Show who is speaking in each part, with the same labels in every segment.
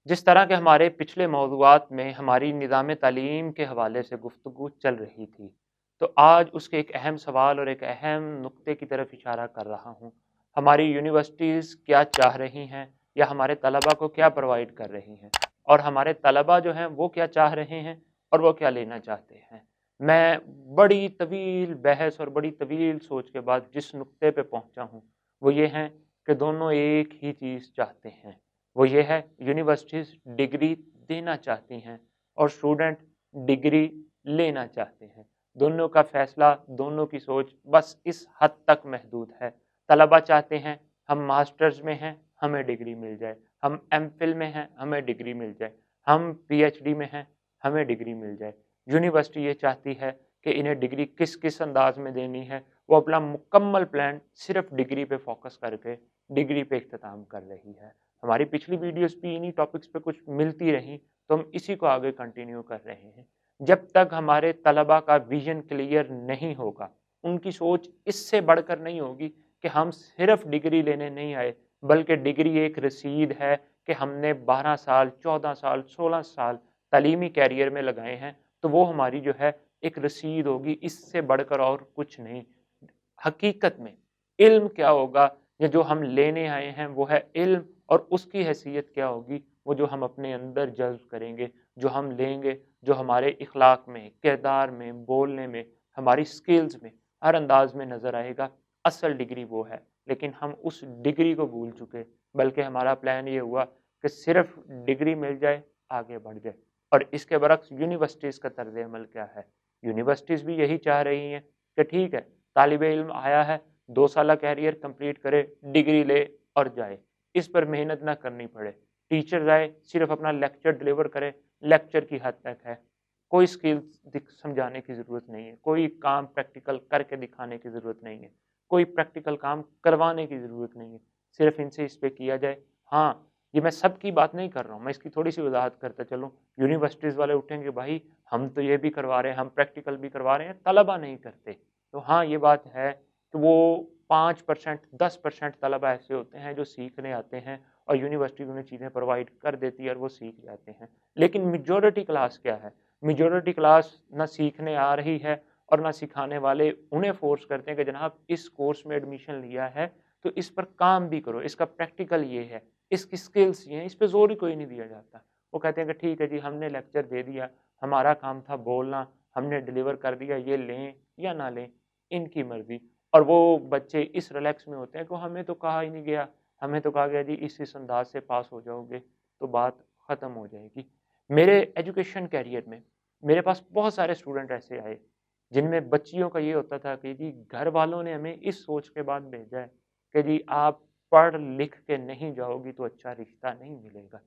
Speaker 1: जिस तरह के हमारे पिछले मौज़ूआत में हमारी निज़ाम तालीम के हवाले से गुफ्तगू चल रही थी, तो आज उसके एक अहम सवाल और एक अहम नुक्ते की तरफ इशारा कर रहा हूँ। हमारी यूनिवर्सिटीज़ क्या चाह रही हैं या हमारे तलबा को क्या प्रोवाइड कर रही हैं, और हमारे तलबा जो हैं वो क्या चाह रहे हैं और वो क्या लेना चाहते हैं। मैं बड़ी तवील बहस और बड़ी तवील सोच के बाद जिस नुक्ते पे पहुँचा हूँ, वो ये है कि दोनों एक ही चीज़ चाहते हैं। वो ये है, यूनिवर्सिटीज़ डिग्री देना चाहती हैं और स्टूडेंट डिग्री लेना चाहते हैं। दोनों का फ़ैसला, दोनों की सोच बस इस हद तक महदूद है। तलबा चाहते हैं हम मास्टर्स में हैं, हमें डिग्री मिल जाए। हम एमफ़िल में हैं, हमें डिग्री मिल जाए। हम पीएचडी में हैं, हमें डिग्री मिल जाए। यूनिवर्सिटी ये चाहती है कि इन्हें डिग्री किस-किस अंदाज़ में देनी है। वो अपना मुकम्मल प्लान सिर्फ़ डिग्री पे फ़ोकस करके डिग्री पे इख्तिताम कर रही है। हमारी पिछली वीडियोस भी इन्हीं टॉपिक्स पे कुछ मिलती रहीं, तो हम इसी को आगे कंटिन्यू कर रहे हैं। जब तक हमारे तलबा का विज़न क्लियर नहीं होगा, उनकी सोच इससे बढ़कर नहीं होगी कि हम सिर्फ़ डिग्री लेने नहीं आए, बल्कि डिग्री एक रसीद है कि हमने 12 साल, 14 साल, 16 साल तालीमी कैरियर में लगाए हैं, तो वो हमारी जो है एक रसीद होगी, इससे बढ़कर और कुछ नहीं। हकीकत में इल्म क्या होगा, या जो हम लेने आए हैं वो है इल्म, और उसकी हैसियत क्या होगी, वो जो हम अपने अंदर जज़्ब करेंगे, जो हम लेंगे, जो हमारे इखलाक में, किरदार में, बोलने में, हमारी स्किल्स में, हर अंदाज़ में नज़र आएगा, असल डिग्री वो है। लेकिन हम उस डिग्री को भूल चुके, बल्कि हमारा प्लान ये हुआ कि सिर्फ़ डिग्री मिल जाए, आगे बढ़ जाए। और इसके बरक्स यूनिवर्सिटीज़ का तर्ज़ अमल क्या है? यूनिवर्सिटीज़ भी यही चाह रही हैं कि ठीक है, तालिब इल्म आया है, 2 साला कैरियर कंप्लीट करे, डिग्री ले और जाए। इस पर मेहनत ना करनी पड़े। टीचर्स आए, सिर्फ़ अपना लेक्चर डिलीवर करें, लेक्चर की हद तक है। कोई स्किल्स समझाने की ज़रूरत नहीं है, कोई काम प्रैक्टिकल करके दिखाने की ज़रूरत नहीं है, कोई प्रैक्टिकल काम करवाने की ज़रूरत नहीं है। सिर्फ़ इनसे इस पे किया जाए। हाँ, ये मैं सबकी बात नहीं कर रहा हूँ, मैं इसकी थोड़ी-सी वज़ाहत करता चलूँ। यूनिवर्सिटीज़ वाले उठेंगे, भाई हम तो ये भी करवा रहे हैं, हम प्रैक्टिकल भी करवा रहे हैं, तलबा नहीं करते। तो हाँ, ये बात है कि वो 5% 10% तलबा ऐसे होते हैं जो सीखने आते हैं और यूनिवर्सिटी उन्हें चीज़ें प्रोवाइड कर देती है और वो सीख जाते हैं। लेकिन मेजॉरिटी क्लास क्या है? मेजॉरिटी क्लास ना सीखने आ रही है और ना सिखाने वाले उन्हें फ़ोर्स करते हैं कि जनाब इस कोर्स में एडमिशन लिया है, तो इस पर काम भी करो, इसका प्रैक्टिकल ये है, इसकी स्किल्स ये हैं, इस पे ज़ोर ही कोई नहीं दिया जाता। वो कहते हैं कि ठीक है जी, हमने लेक्चर दे दिया, हमारा काम था बोलना, हमने डिलीवर कर दिया, ये लें या ना लें, इनकी मर्ज़ी। और वो बच्चे इस रिलैक्स में होते हैं कि हमें तो कहा ही नहीं गया, हमें तो कहा गया जी इस अंदाज़ से पास हो जाओगे, तो बात ख़त्म हो जाएगी। मेरे एजुकेशन करियर में मेरे पास बहुत सारे स्टूडेंट ऐसे आए, जिनमें बच्चियों का ये होता था कि जी घर वालों ने हमें इस सोच के बाद भेजा है कि जी आप पढ़ लिख के नहीं जाओगी तो अच्छा रिश्ता नहीं मिलेगा।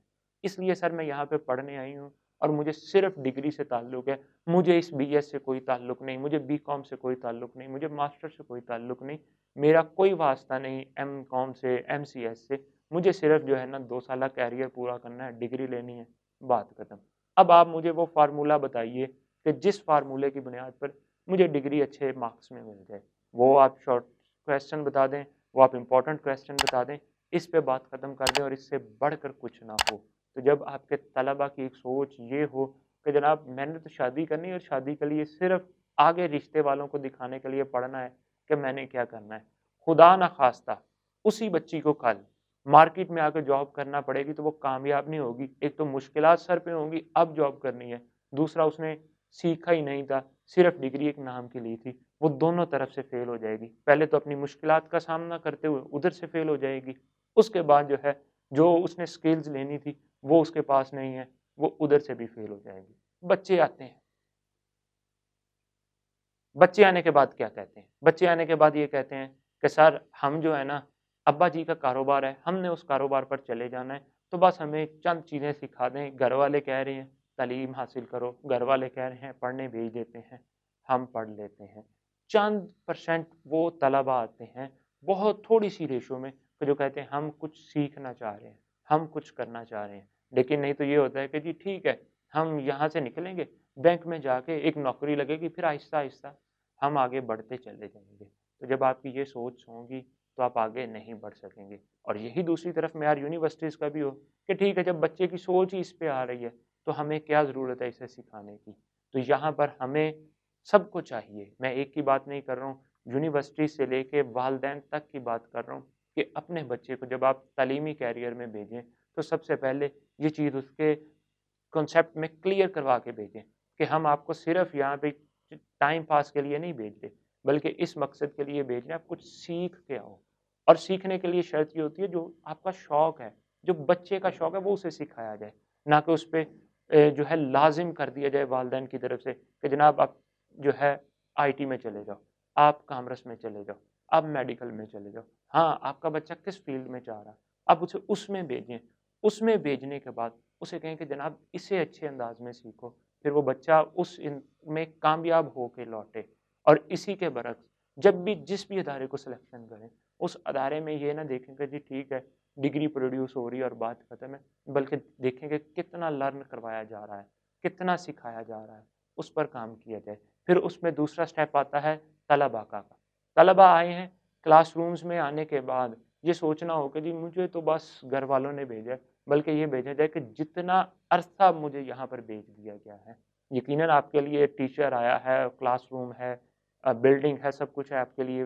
Speaker 1: इसलिए सर मैं यहाँ पे पढ़ने आई हूँ और मुझे सिर्फ़ डिग्री से ताल्लुक है। मुझे इस बीएस से कोई ताल्लुक नहीं, मुझे बीकॉम से कोई ताल्लुक नहीं, मुझे मास्टर से कोई ताल्लुक नहीं, मेरा कोई वास्ता नहीं एमकॉम से, एमसीएस से। मुझे सिर्फ़ जो है ना 2 साला कैरियर पूरा करना है, डिग्री लेनी है, बात खत्म। अब आप मुझे वो फ़ॉर्मूला बताइए कि जिस फ़ॉर्मूले की बुनियाद पर मुझे डिग्री अच्छे मार्क्स में मिल जाए। वो आप शॉर्ट क्वेश्चन बता दें, वो आप इम्पोर्टेंट क्वेश्चन बता दें, इस पे बात खत्म कर दें और इससे बढ़कर कुछ ना हो। तो जब आपके तलबा की एक सोच ये हो कि जनाब मैंने तो शादी करनी है और शादी के लिए सिर्फ़ आगे रिश्ते वालों को दिखाने के लिए पढ़ना है कि मैंने क्या करना है। खुदा ना ख़ास्ता उसी बच्ची को कल मार्केट में आके जॉब करना पड़ेगी तो वो कामयाब नहीं होगी। एक तो मुश्किलात सर पे होंगी, अब जॉब करनी है। दूसरा उसने सीखा ही नहीं था, सिर्फ़ डिग्री एक नाम की ली थी। वो दोनों तरफ से फ़ेल हो जाएगी। पहले तो अपनी मुश्किलात का सामना करते हुए उधर से फ़ेल हो जाएगी। उसके बाद जो है, जो उसने स्किल्स लेनी थी, वो उसके पास नहीं है, वो उधर से भी फ़ेल हो जाएगी। बच्चे आते हैं। बच्चे आने के बाद क्या कहते हैं? बच्चे आने के बाद ये कहते हैं कि सर हम जो है ना, अब्बा जी का कारोबार है, हमने उस कारोबार पर चले जाना है, तो बस हमें चंद चीज़ें सिखा दें। घर वाले कह रहे हैं तालीम हासिल करो, घर वाले कह रहे हैं पढ़ने भेज देते हैं, हम पढ़ लेते हैं। चंद परसेंट वो तलबा आते हैं, बहुत थोड़ी-सी रेशो में, कि जो कहते हैं हम कुछ सीखना चाह रहे हैं, हम कुछ करना चाह रहे हैं। लेकिन नहीं तो ये होता है कि जी ठीक है, हम यहाँ से निकलेंगे, बैंक में जाके एक नौकरी लगेगी, फिर आहिस्ता-आहिस्ता हम आगे बढ़ते चले जाएँगे। तो जब आपकी ये सोच होगी, تو آپ آگے نہیں بڑھ سکیں گے۔ اور یہی دوسری طرف معیار یونیورسٹیز کا بھی ہو کہ ٹھیک ہے، جب بچے کی سوچ ہی اس پہ آ رہی ہے تو ہمیں کیا ضرورت ہے اسے سکھانے کی۔ تو یہاں پر ہمیں سب کو چاہیے، میں ایک کی بات نہیں کر رہا ہوں، یونیورسٹی سے لے کے والدین تک کی بات کر رہا ہوں، کہ اپنے بچے کو جب آپ تعلیمی کیریئر میں بھیجیں تو سب سے پہلے یہ چیز اس کے کنسیپٹ میں کلیئر کروا کے بھیجیں کہ ہم آپ کو صرف یہاں پہ ٹائم پاس کے لیے نہیں بھیج رہے، بلکہ اس مقصد کے لیے بھیج رہے ہیں آپ کچھ سیکھ کے آؤ۔ اور سیکھنے کے لیے شرط یہ ہوتی ہے جو آپ کا شوق ہے، جو بچے کا شوق ہے وہ اسے سکھایا جائے، نہ کہ اس پہ جو ہے لازم کر دیا جائے والدین کی طرف سے کہ جناب آپ جو ہے آئی ٹی میں چلے جاؤ، آپ کامرس میں چلے جاؤ، آپ میڈیکل میں چلے جاؤ۔ ہاں، آپ کا بچہ کس فیلڈ میں چاہ رہا ہے آپ اسے اس میں بھیجیں، اس میں بھیجنے کے بعد اسے کہیں کہ جناب اسے اچھے انداز میں سیکھو، پھر وہ بچہ اس میں کامیاب ہو کے لوٹے۔ اور اسی کے برعکس جب بھی جس بھی ادارے کو سلیکشن کریں، اس ادارے میں یہ نہ دیکھیں کہ جی ٹھیک ہے ڈگری پروڈیوس ہو رہی ہے اور بات ختم ہے، بلکہ دیکھیں کہ کتنا لرن کروایا جا رہا ہے، کتنا سکھایا جا رہا ہے، اس پر کام کیا جائے۔ پھر اس میں دوسرا سٹیپ آتا ہے طلباء کا۔ طلباء آئے ہیں، کلاس رومز میں آنے کے بعد یہ سوچنا ہو کہ جی مجھے تو بس گھر والوں نے بھیجا ہے، بلکہ یہ بھیجا جائے کہ جتنا عرصہ مجھے یہاں پر بھیج دیا گیا ہے، یقیناً آپ کے لیے ٹیچر آیا ہے، کلاس روم ہے، بلڈنگ ہے، سب کچھ ہے آپ کے لیے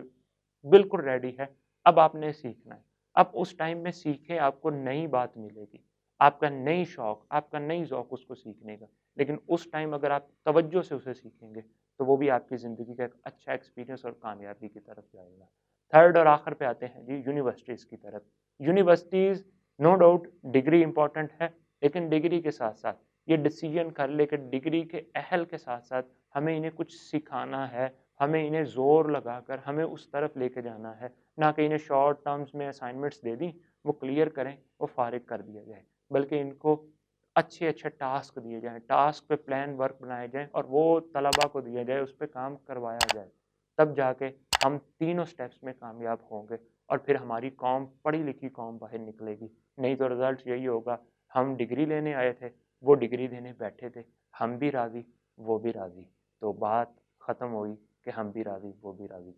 Speaker 1: بالکل ریڈی ہے، اب آپ نے سیکھنا ہے۔ اب اس ٹائم میں سیکھیں، آپ کو نئی بات ملے گی، آپ کا نئی شوق، آپ کا نئی ذوق اس کو سیکھنے کا، لیکن اس ٹائم اگر آپ توجہ سے اسے سیکھیں گے تو وہ بھی آپ کی زندگی کا ایک اچھا ایکسپیرینس اور کامیابی کی طرف جائے گا۔ تھرڈ اور آخر پہ آتے ہیں جی یونیورسٹیز کی طرف۔ Universities no doubt degree important ہے، لیکن ڈگری کے ساتھ ساتھ یہ ڈیسیجن کر لے کہ ڈگری کے اہل کے ساتھ ساتھ ہمیں انہیں کچھ سکھانا ہے، ہمیں انہیں زور لگا کر ہمیں اس طرف لے کے جانا ہے، نہ کہ انہیں شارٹ ٹرمز میں اسائنمنٹس دے دیں، وہ کلیئر کریں، وہ فارغ کر دیا جائے، بلکہ ان کو اچھے اچھے ٹاسک دیے جائیں، ٹاسک پہ پلان ورک بنائے جائیں اور وہ طلباء کو دیا جائے، اس پہ کام کروایا جائے، تب جا کے ہم تینوں سٹیپس میں کامیاب ہوں گے اور پھر ہماری قوم پڑھی لکھی قوم باہر نکلے گی۔ نہیں تو رزلٹ یہی ہوگا، ہم ڈگری لینے آئے تھے، وہ ڈگری دینے بیٹھے تھے، ہم بھی راضی وہ بھی راضی، تو بات ختم ہوئی کہ ہم بھی راضی وہ بھی راضی۔